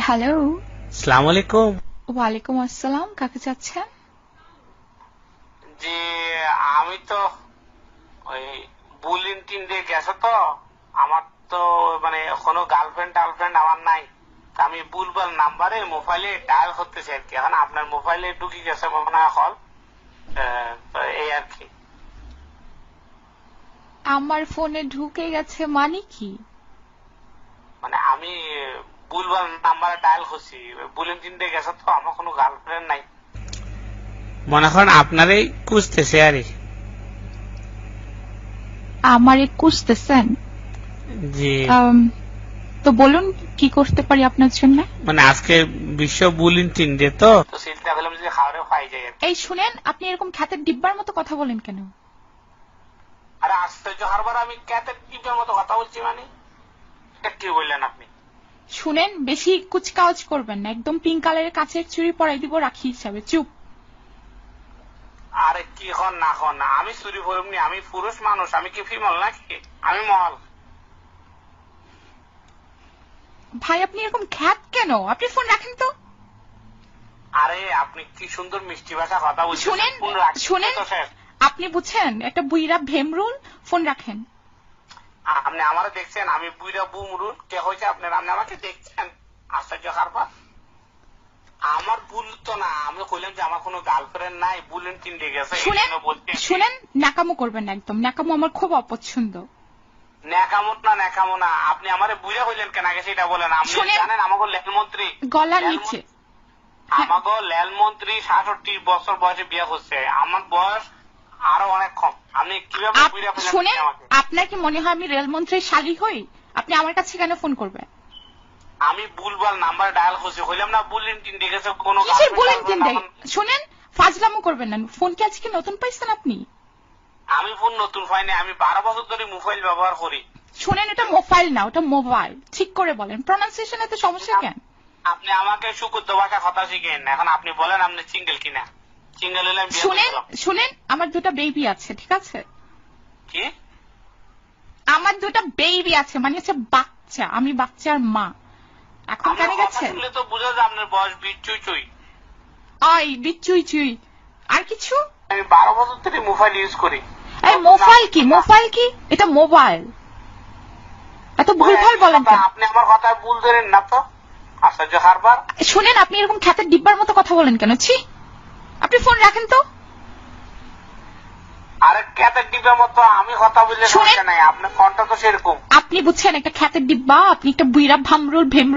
Hello, আসসালামু আলাইকুম। ওয়ালাইকুম আসসালাম। কাকে চাচ্ছেন? জি, আমি তো ওই বুলিন টিন্ডে গেছো তো, আমার তো মানে কোনো গার্লফ্রেন্ড আমার নাই। আমি বুলবাল নাম্বারে মোবাইলে ডায়াল করতেছি আর কি। এখন আপনার মোবাইলে ঢুকে গেছে মনে হয় কল, তো এই আর কি। আমার ফোনে ঢুকে গেছে মানে কি? মানে আমি বুলবাল নাম্বারে ডায়াল করছি, বুলিন টিন্ডে গেছো তো, আমার কোনো গার্লফ্রেন্ড নাই। মনে করেন আপনারই খুঁজতেছে আর আমারে খুঁজতেছেন? জি। তো বলুন কি করতে পারি আপনার জন্য। মানে আজকে বিশ্ব বুলিন টিন্ডে তো চিন্তা করলাম যে খাওয়ারে পাই যায়। এই শুনেন, আপনি এরকম খ্যাতের ডিব্বার মতো কথা বলেন কেন? আরে আশ্চর্য, হারবার আমি ক্যাটের টিপের মতো কথা বলছি মানে? এটা কি বললেন আপনি? শুনেন, বেশি কুচকাওয়াজ করবেন না, একদম পিঙ্ক কালারের কাচের চুড়ি পরাই দিব রাখি হিসাবে। চুপ। আরে কি হন না হন না, আমি চুরি করিনি, আমি পুরুষ মানুষ, আমি কি ফিমেল নাকি? আমি মহল। ভাই আপনি এরকম খ্যাত কেন? আপনি ফোন রাখেন তো। আরে আপনি কি সুন্দর মিষ্টি ভাষা কথা বলছেন। শুনেন শুনেন, আপনি বুঝছেন একটা বুইরা ভেমরুল। ফোন রাখেন। আপনি আমারে দেখছেন? আমি বুইরা বুমরুল কে হয়েছে আপনার? আপনি আমাকে দেখছেন? আশ্চর্য হারবার, আমার ভুল তো না। আমি কইলাম যে আমার কোনো গার্লফ্রেন্ড নাই, বুলেন টিন্ডে গেছে। শুনেন, নাকামো করবেন না, একদম নাকামো আমার খুব অপছন্দ। ন্যাকামো না, আপনি আমারে বুঝা হইলেন কেন আগে সেটা বলেন। আপনি জানেন আমাকে লেলমন্ত্রী গলার নিচে, আমাকে লেলমন্ত্রী 66 বছর বয়সে বিয়ে করছে, আমার বয়স আরো অনেক কম। আপনি কিভাবে বুঝা ফেলেন? শুনেন, আপনার কি মনে হয় আমি রেলমন্ত্রীর শালী হই? আপনি আমার কাছে কেন ফোন করবেন? আমি ভুলভাল নাম্বার ডায়াল করছি, হইলাম না বুলেন টিন্ডে গেছে কোনো। কিসের বুলেন টিন্ডে? শুনেন, ফাজলামো করবেন না। ফোন কি আজকে নতুন পাইছেন আপনি? আমি ফোন নতুন পাইনি, আমি 12 বছর ধরে মোবাইল ব্যবহার করি। শুনেন, এটা মোবাইল না, ওটা মোবাইল। ঠিক করে বলেন, প্রনাউন্সিয়েশন এত সমস্যা কেন? আপনি আমাকে সুকুদ্দ ভাষা কথা শিখেন। এখন আপনি বলেন আপনি সিঙ্গেল কিনা? সিঙ্গেল হলে শুনেন, আমার দুটা বেবি আছে, ঠিক আছে? কি? আমার দুটা বেবি আছে, মানে হচ্ছে বাচ্চা। আমি বাচ্চার মা। এখন কেন গেছে? শুনলে তো বোঝা যায় আপনার বয়স বিচুই চুই। আই বিচুই চুই। আর কিছু? আমি 12 বছর ধরে মোবাইল ইউজ করি। এই মোবাইল কি? মোবাইল কি? এটা মোবাইল। এত ভুলভাল বলেন কেন? আপনি আমার কথা ভুল ধরেন না তো। আশ্চর্য হারবার, শুনেন, আপনি এরকম খ্যাতের ডিব্বার মতো কথা বলেন কেন? ছি, আপনি ফোন রাখেন তো। আরে খ্যাতের ডিব্বার মতো আমি কথা বললে সমস্যা নাই, আপনার কণ্ঠ তো সেরকম। আপনি বুঝছেন একটা খ্যাতের ডিব্বা, আপনি একটা বুইরা ভামরুল ভেমরুল